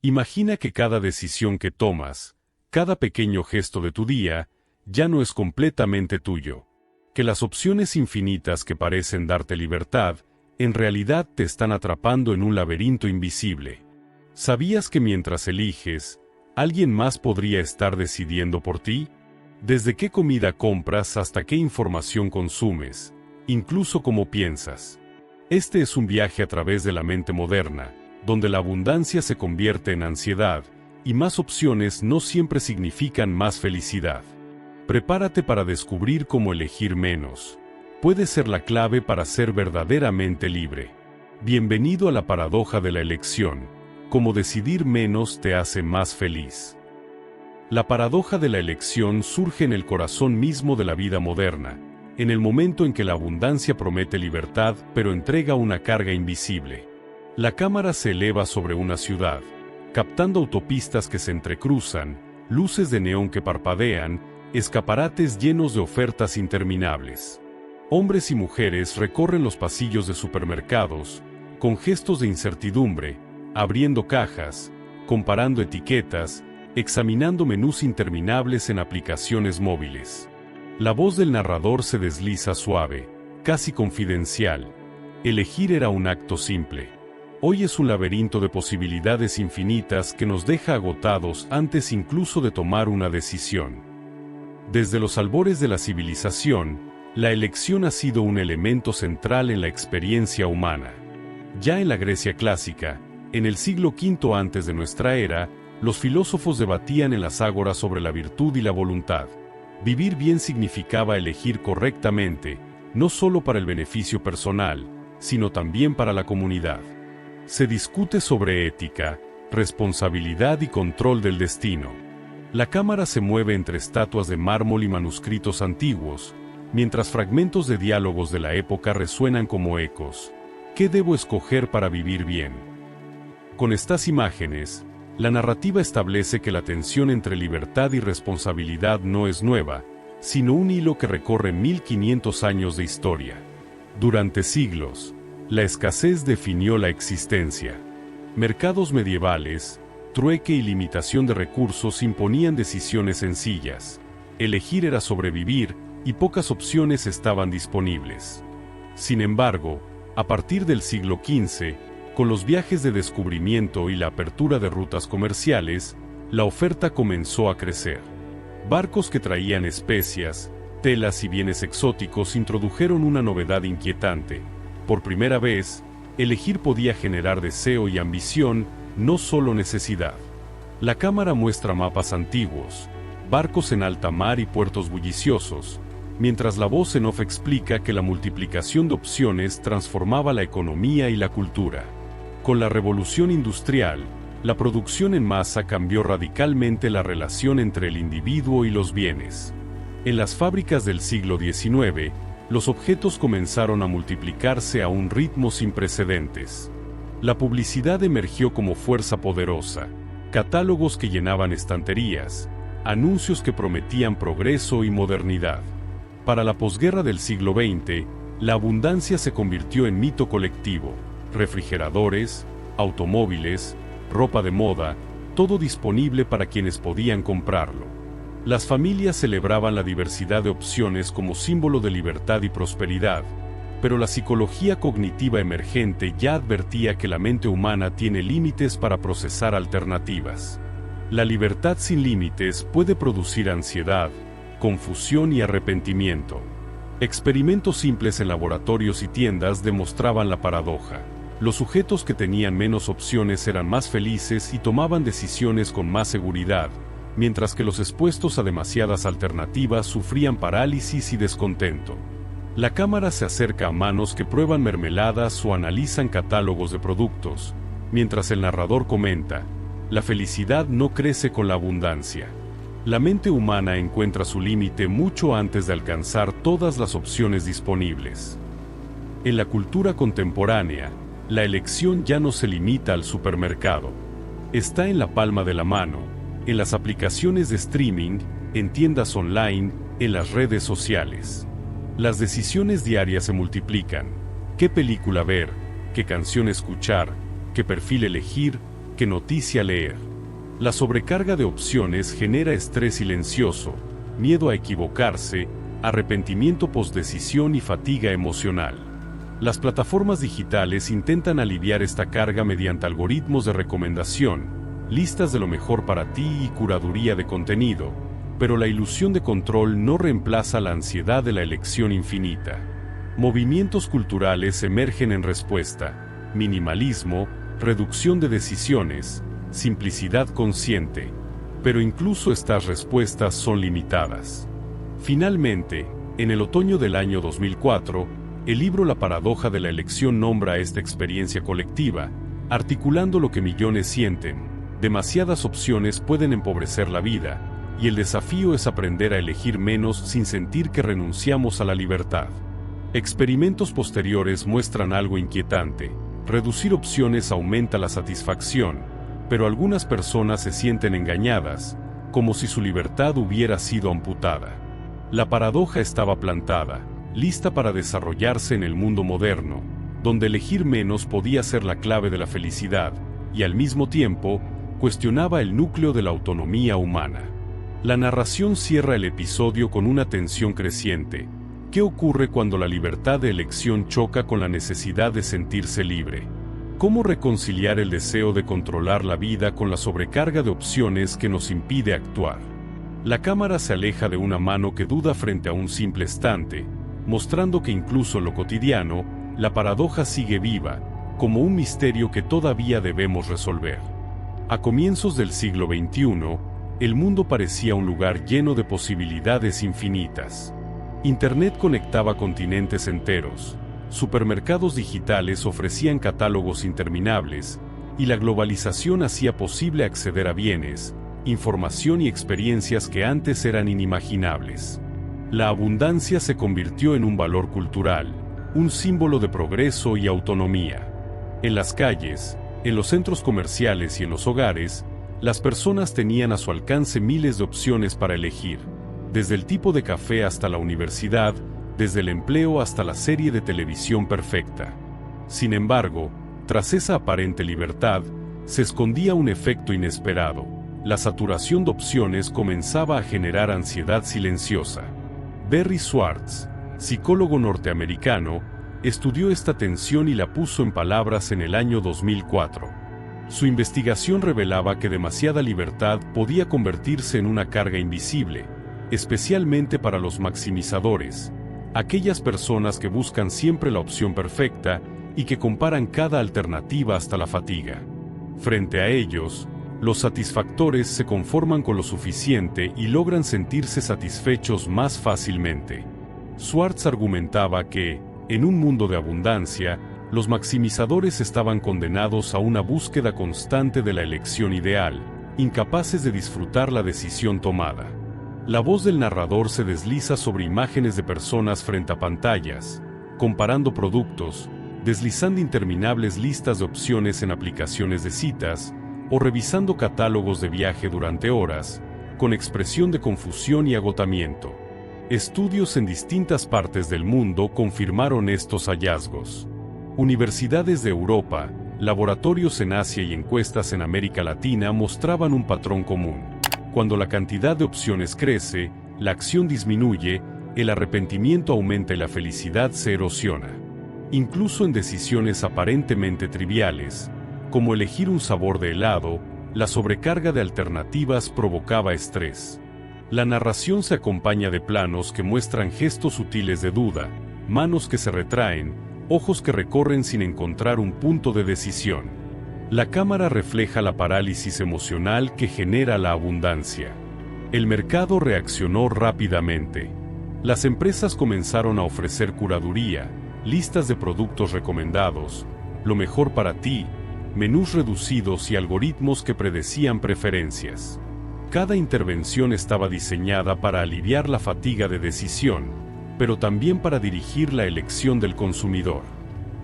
Imagina que cada decisión que tomas, cada pequeño gesto de tu día, ya no es completamente tuyo. Que las opciones infinitas que parecen darte libertad, en realidad te están atrapando en un laberinto invisible. ¿Sabías que mientras eliges, alguien más podría estar decidiendo por ti? Desde qué comida compras hasta qué información consumes, incluso cómo piensas. Este es un viaje a través de la mente moderna, donde la abundancia se convierte en ansiedad, y más opciones no siempre significan más felicidad. Prepárate para descubrir cómo elegir menos. Puede ser la clave para ser verdaderamente libre. Bienvenido a la paradoja de la elección. Cómo decidir menos te hace más feliz. La paradoja de la elección surge en el corazón mismo de la vida moderna, en el momento en que la abundancia promete libertad pero entrega una carga invisible. La cámara se eleva sobre una ciudad, captando autopistas que se entrecruzan, luces de neón que parpadean, escaparates llenos de ofertas interminables. Hombres y mujeres recorren los pasillos de supermercados, con gestos de incertidumbre, abriendo cajas, comparando etiquetas, examinando menús interminables en aplicaciones móviles. La voz del narrador se desliza suave, casi confidencial. Elegir era un acto simple. Hoy es un laberinto de posibilidades infinitas que nos deja agotados antes incluso de tomar una decisión. Desde los albores de la civilización, la elección ha sido un elemento central en la experiencia humana. Ya en la Grecia clásica, en el siglo V antes de nuestra era, los filósofos debatían en las ágoras sobre la virtud y la voluntad. Vivir bien significaba elegir correctamente, no solo para el beneficio personal, sino también para la comunidad. Se discute sobre ética, responsabilidad y control del destino. La cámara se mueve entre estatuas de mármol y manuscritos antiguos, mientras fragmentos de diálogos de la época resuenan como ecos. ¿Qué debo escoger para vivir bien? Con estas imágenes, la narrativa establece que la tensión entre libertad y responsabilidad no es nueva, sino un hilo que recorre 1500 años de historia. Durante siglos, la escasez definió la existencia. Mercados medievales, trueque y limitación de recursos imponían decisiones sencillas. Elegir era sobrevivir, y pocas opciones estaban disponibles. Sin embargo, a partir del siglo XV, con los viajes de descubrimiento y la apertura de rutas comerciales, la oferta comenzó a crecer. Barcos que traían especias, telas y bienes exóticos introdujeron una novedad inquietante. Por primera vez, elegir podía generar deseo y ambición, no solo necesidad. La cámara muestra mapas antiguos, barcos en alta mar y puertos bulliciosos, mientras la voz en off explica que la multiplicación de opciones transformaba la economía y la cultura. Con la revolución industrial, la producción en masa cambió radicalmente la relación entre el individuo y los bienes. En las fábricas del siglo XIX, los objetos comenzaron a multiplicarse a un ritmo sin precedentes. La publicidad emergió como fuerza poderosa, catálogos que llenaban estanterías, anuncios que prometían progreso y modernidad. Para la posguerra del siglo XX, la abundancia se convirtió en mito colectivo. Refrigeradores, automóviles, ropa de moda, todo disponible para quienes podían comprarlo. Las familias celebraban la diversidad de opciones como símbolo de libertad y prosperidad, pero la psicología cognitiva emergente ya advertía que la mente humana tiene límites para procesar alternativas. La libertad sin límites puede producir ansiedad, confusión y arrepentimiento. Experimentos simples en laboratorios y tiendas demostraban la paradoja. Los sujetos que tenían menos opciones eran más felices y tomaban decisiones con más seguridad, mientras que los expuestos a demasiadas alternativas sufrían parálisis y descontento. La cámara se acerca a manos que prueban mermeladas o analizan catálogos de productos, mientras el narrador comenta: la felicidad no crece con la abundancia. La mente humana encuentra su límite mucho antes de alcanzar todas las opciones disponibles. En la cultura contemporánea, la elección ya no se limita al supermercado. Está en la palma de la mano, en las aplicaciones de streaming, en tiendas online, en las redes sociales. Las decisiones diarias se multiplican. ¿Qué película ver? ¿Qué canción escuchar? ¿Qué perfil elegir? qué noticia leer. La sobrecarga de opciones genera estrés silencioso, miedo a equivocarse, arrepentimiento postdecisión y fatiga emocional. Las plataformas digitales intentan aliviar esta carga mediante algoritmos de recomendación, listas de lo mejor para ti y curaduría de contenido, pero la ilusión de control no reemplaza la ansiedad de la elección infinita. Movimientos culturales emergen en respuesta: minimalismo, reducción de decisiones, simplicidad consciente, pero incluso estas respuestas son limitadas. Finalmente, en el otoño del año 2004, el libro La paradoja de la elección nombra esta experiencia colectiva, articulando lo que millones sienten: demasiadas opciones pueden empobrecer la vida, y el desafío es aprender a elegir menos sin sentir que renunciamos a la libertad. Experimentos posteriores muestran algo inquietante: reducir opciones aumenta la satisfacción, pero algunas personas se sienten engañadas, como si su libertad hubiera sido amputada. La paradoja estaba plantada, lista para desarrollarse en el mundo moderno, donde elegir menos podía ser la clave de la felicidad, y al mismo tiempo, cuestionaba el núcleo de la autonomía humana. La narración cierra el episodio con una tensión creciente. ¿Qué ocurre cuando la libertad de elección choca con la necesidad de sentirse libre? ¿Cómo reconciliar el deseo de controlar la vida con la sobrecarga de opciones que nos impide actuar? La cámara se aleja de una mano que duda frente a un simple estante, mostrando que incluso en lo cotidiano, la paradoja sigue viva, como un misterio que todavía debemos resolver. A comienzos del siglo XXI, el mundo parecía un lugar lleno de posibilidades infinitas. Internet conectaba continentes enteros, supermercados digitales ofrecían catálogos interminables, y la globalización hacía posible acceder a bienes, información y experiencias que antes eran inimaginables. La abundancia se convirtió en un valor cultural, un símbolo de progreso y autonomía. En las calles, en los centros comerciales y en los hogares, las personas tenían a su alcance miles de opciones para elegir, desde el tipo de café hasta la universidad, desde el empleo hasta la serie de televisión perfecta. Sin embargo, tras esa aparente libertad, se escondía un efecto inesperado: la saturación de opciones comenzaba a generar ansiedad silenciosa. Barry Schwartz, psicólogo norteamericano, estudió esta tensión y la puso en palabras en el año 2004. Su investigación revelaba que demasiada libertad podía convertirse en una carga invisible, especialmente para los maximizadores, aquellas personas que buscan siempre la opción perfecta y que comparan cada alternativa hasta la fatiga. Frente a ellos, los satisfactores se conforman con lo suficiente y logran sentirse satisfechos más fácilmente. Schwartz argumentaba que, en un mundo de abundancia, los maximizadores estaban condenados a una búsqueda constante de la elección ideal, incapaces de disfrutar la decisión tomada. La voz del narrador se desliza sobre imágenes de personas frente a pantallas, comparando productos, deslizando interminables listas de opciones en aplicaciones de citas, o revisando catálogos de viaje durante horas, con expresión de confusión y agotamiento. Estudios en distintas partes del mundo confirmaron estos hallazgos. Universidades de Europa, laboratorios en Asia y encuestas en América Latina mostraban un patrón común. Cuando la cantidad de opciones crece, la acción disminuye, el arrepentimiento aumenta y la felicidad se erosiona. Incluso en decisiones aparentemente triviales, como elegir un sabor de helado, la sobrecarga de alternativas provocaba estrés. La narración se acompaña de planos que muestran gestos sutiles de duda, manos que se retraen, ojos que recorren sin encontrar un punto de decisión. La cámara refleja la parálisis emocional que genera la abundancia. El mercado reaccionó rápidamente. Las empresas comenzaron a ofrecer curaduría, listas de productos recomendados, lo mejor para ti, menús reducidos y algoritmos que predecían preferencias. Cada intervención estaba diseñada para aliviar la fatiga de decisión, pero también para dirigir la elección del consumidor.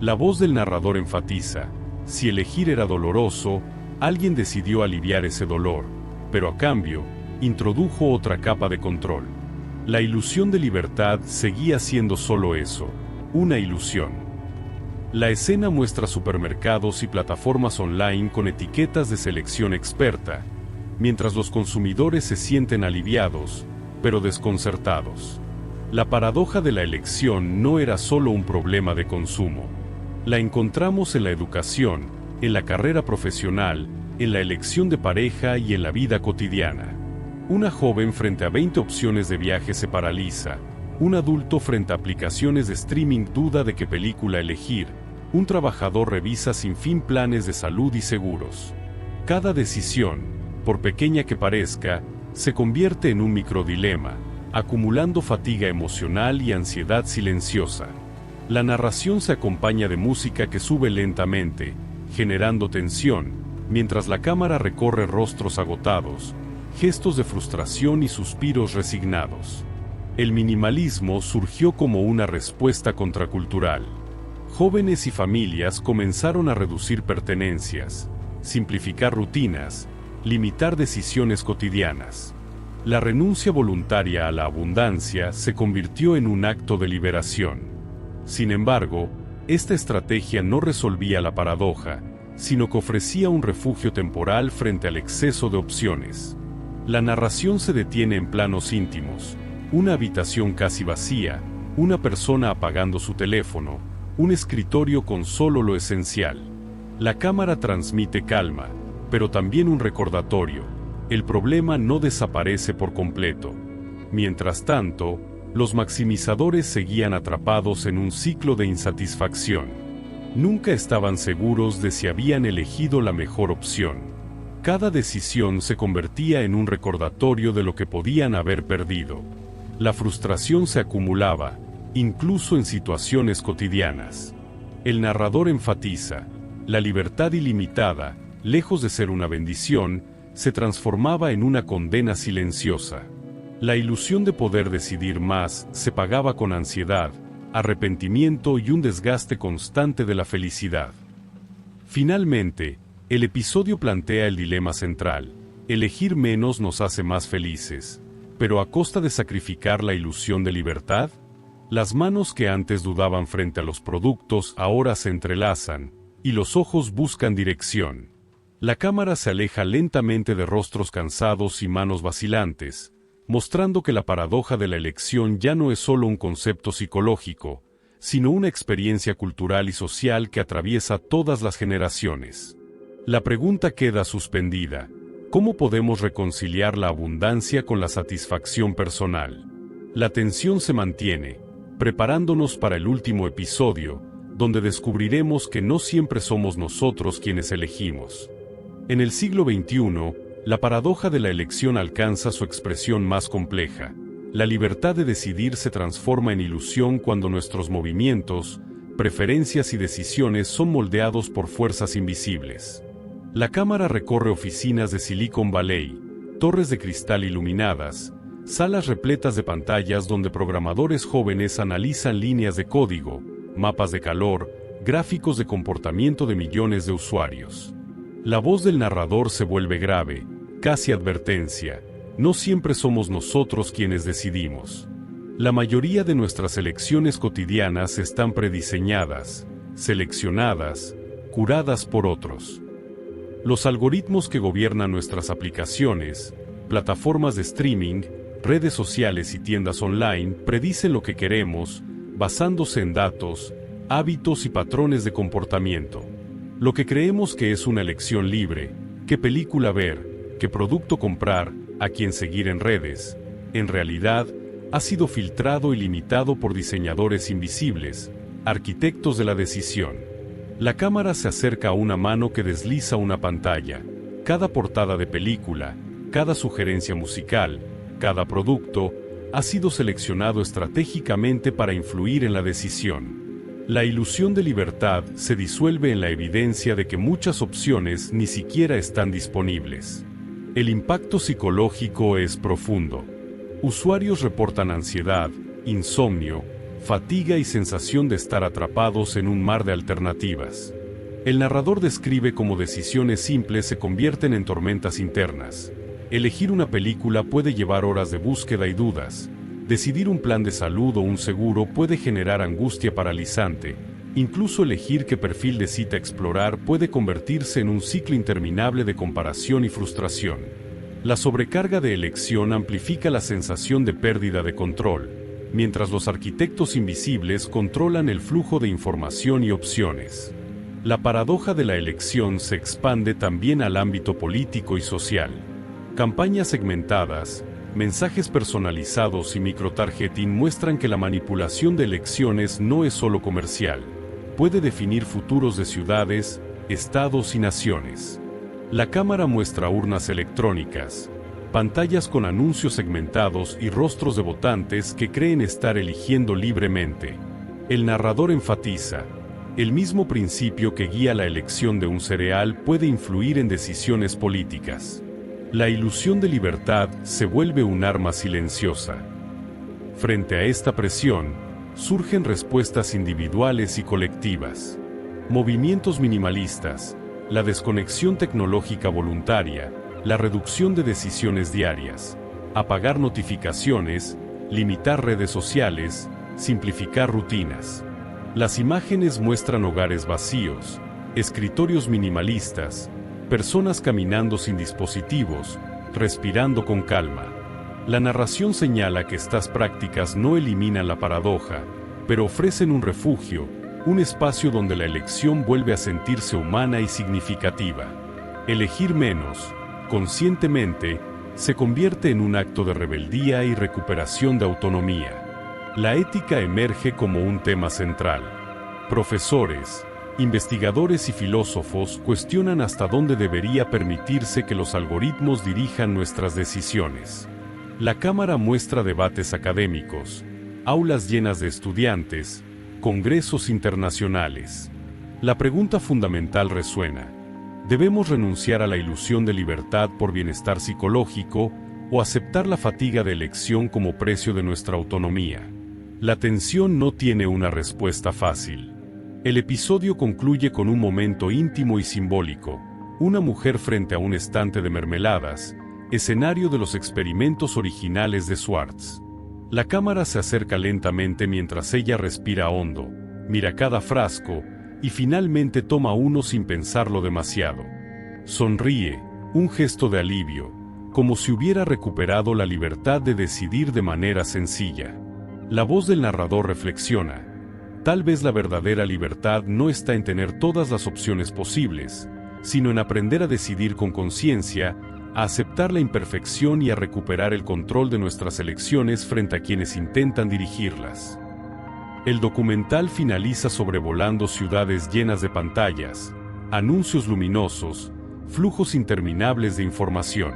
La voz del narrador enfatiza: si elegir era doloroso, alguien decidió aliviar ese dolor, pero a cambio, introdujo otra capa de control. La ilusión de libertad seguía siendo solo eso, una ilusión. La escena muestra supermercados y plataformas online con etiquetas de selección experta, mientras los consumidores se sienten aliviados, pero desconcertados. La paradoja de la elección no era solo un problema de consumo. La encontramos en la educación, en la carrera profesional, en la elección de pareja y en la vida cotidiana. Una joven frente a 20 opciones de viaje se paraliza. Un adulto frente a aplicaciones de streaming duda de qué película elegir. Un trabajador revisa sin fin planes de salud y seguros. Cada decisión, por pequeña que parezca, se convierte en un microdilema, acumulando fatiga emocional y ansiedad silenciosa. La narración se acompaña de música que sube lentamente, generando tensión, mientras la cámara recorre rostros agotados, gestos de frustración y suspiros resignados. El minimalismo surgió como una respuesta contracultural. Jóvenes y familias comenzaron a reducir pertenencias, simplificar rutinas, limitar decisiones cotidianas. La renuncia voluntaria a la abundancia se convirtió en un acto de liberación. Sin embargo, esta estrategia no resolvía la paradoja, sino que ofrecía un refugio temporal frente al exceso de opciones. La narración se detiene en planos íntimos, una habitación casi vacía, una persona apagando su teléfono, un escritorio con solo lo esencial. La cámara transmite calma, pero también un recordatorio: el problema no desaparece por completo. Mientras tanto, los maximizadores seguían atrapados en un ciclo de insatisfacción. Nunca estaban seguros de si habían elegido la mejor opción. Cada decisión se convertía en un recordatorio de lo que podían haber perdido. La frustración se acumulaba, incluso en situaciones cotidianas. El narrador enfatiza: la libertad ilimitada, lejos de ser una bendición, se transformaba en una condena silenciosa. La ilusión de poder decidir más se pagaba con ansiedad, arrepentimiento y un desgaste constante de la felicidad. Finalmente, el episodio plantea el dilema central: elegir menos nos hace más felices, pero ¿a costa de sacrificar la ilusión de libertad? Las manos que antes dudaban frente a los productos ahora se entrelazan, y los ojos buscan dirección. La cámara se aleja lentamente de rostros cansados y manos vacilantes, mostrando que la paradoja de la elección ya no es solo un concepto psicológico, sino una experiencia cultural y social que atraviesa todas las generaciones. La pregunta queda suspendida: ¿cómo podemos reconciliar la abundancia con la satisfacción personal? La tensión se mantiene, preparándonos para el último episodio, donde descubriremos que no siempre somos nosotros quienes elegimos. En el siglo XXI, la paradoja de la elección alcanza su expresión más compleja. La libertad de decidir se transforma en ilusión cuando nuestros movimientos, preferencias y decisiones son moldeados por fuerzas invisibles. La cámara recorre oficinas de Silicon Valley, torres de cristal iluminadas, salas repletas de pantallas donde programadores jóvenes analizan líneas de código, mapas de calor, gráficos de comportamiento de millones de usuarios. La voz del narrador se vuelve grave, casi advertencia: no siempre somos nosotros quienes decidimos. La mayoría de nuestras elecciones cotidianas están prediseñadas, seleccionadas, curadas por otros. Los algoritmos que gobiernan nuestras aplicaciones, plataformas de streaming, redes sociales y tiendas online predicen lo que queremos, basándose en datos, hábitos y patrones de comportamiento. Lo que creemos que es una elección libre, qué película ver, qué producto comprar, a quién seguir en redes, en realidad, ha sido filtrado y limitado por diseñadores invisibles, arquitectos de la decisión. La cámara se acerca a una mano que desliza una pantalla. Cada portada de película, cada sugerencia musical, cada producto, ha sido seleccionado estratégicamente para influir en la decisión. La ilusión de libertad se disuelve en la evidencia de que muchas opciones ni siquiera están disponibles. El impacto psicológico es profundo. Usuarios reportan ansiedad, insomnio, fatiga y sensación de estar atrapados en un mar de alternativas. El narrador describe cómo decisiones simples se convierten en tormentas internas. Elegir una película puede llevar horas de búsqueda y dudas. Decidir un plan de salud o un seguro puede generar angustia paralizante, Incluso elegir qué perfil de cita explorar puede convertirse en un ciclo interminable de comparación y frustración. La sobrecarga de elección amplifica la sensación de pérdida de control, mientras los arquitectos invisibles controlan el flujo de información y opciones. La paradoja de la elección se expande también al ámbito político y social. Campañas segmentadas, mensajes personalizados y microtargeting muestran que la manipulación de elecciones no es solo comercial. Puede definir futuros de ciudades, estados y naciones. La cámara muestra urnas electrónicas, pantallas con anuncios segmentados y rostros de votantes que creen estar eligiendo libremente. El narrador enfatiza: el mismo principio que guía la elección de un cereal puede influir en decisiones políticas. La ilusión de libertad se vuelve un arma silenciosa. Frente a esta presión, surgen respuestas individuales y colectivas. Movimientos minimalistas, la desconexión tecnológica voluntaria, la reducción de decisiones diarias, apagar notificaciones, limitar redes sociales, simplificar rutinas. Las imágenes muestran hogares vacíos, escritorios minimalistas, personas caminando sin dispositivos, respirando con calma. La narración señala que estas prácticas no eliminan la paradoja, pero ofrecen un refugio, un espacio donde la elección vuelve a sentirse humana y significativa. Elegir menos, conscientemente, se convierte en un acto de rebeldía y recuperación de autonomía. La ética emerge como un tema central. Profesores, investigadores y filósofos cuestionan hasta dónde debería permitirse que los algoritmos dirijan nuestras decisiones. La cámara muestra debates académicos, aulas llenas de estudiantes, congresos internacionales. La pregunta fundamental resuena: ¿debemos renunciar a la ilusión de libertad por bienestar psicológico o aceptar la fatiga de elección como precio de nuestra autonomía? La tensión no tiene una respuesta fácil. El episodio concluye con un momento íntimo y simbólico: una mujer frente a un estante de mermeladas, escenario de los experimentos originales de Schwartz. La cámara se acerca lentamente mientras ella respira hondo, mira cada frasco, y finalmente toma uno sin pensarlo demasiado. Sonríe, un gesto de alivio, como si hubiera recuperado la libertad de decidir de manera sencilla. La voz del narrador reflexiona: tal vez la verdadera libertad no está en tener todas las opciones posibles, sino en aprender a decidir con conciencia, a aceptar la imperfección y a recuperar el control de nuestras elecciones frente a quienes intentan dirigirlas. El documental finaliza sobrevolando ciudades llenas de pantallas, anuncios luminosos, flujos interminables de información.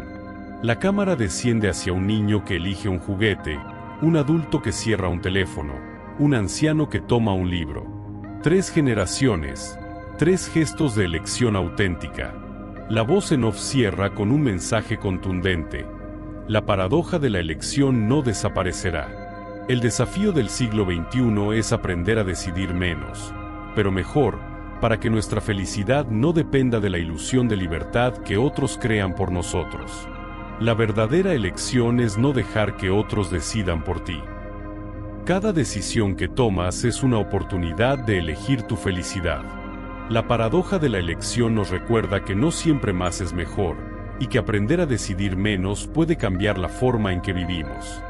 La cámara desciende hacia un niño que elige un juguete, un adulto que cierra un teléfono, un anciano que toma un libro. 3 generaciones, 3 gestos de elección auténtica. La voz en off cierra con un mensaje contundente: la paradoja de la elección no desaparecerá. El desafío del siglo XXI es aprender a decidir menos, pero mejor, para que nuestra felicidad no dependa de la ilusión de libertad que otros crean por nosotros. La verdadera elección es no dejar que otros decidan por ti. Cada decisión que tomas es una oportunidad de elegir tu felicidad. La paradoja de la elección nos recuerda que no siempre más es mejor, y que aprender a decidir menos puede cambiar la forma en que vivimos.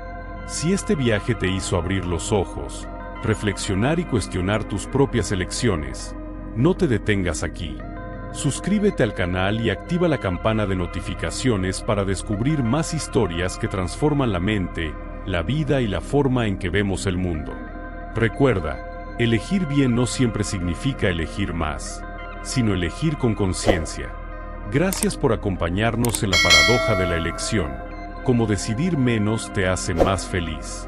Si este viaje te hizo abrir los ojos, reflexionar y cuestionar tus propias elecciones, no te detengas aquí. Suscríbete al canal y activa la campana de notificaciones para descubrir más historias que transforman la mente, la vida y la forma en que vemos el mundo. Recuerda, elegir bien no siempre significa elegir más, sino elegir con conciencia. Gracias por acompañarnos en la paradoja de la elección. Cómo decidir menos te hace más feliz.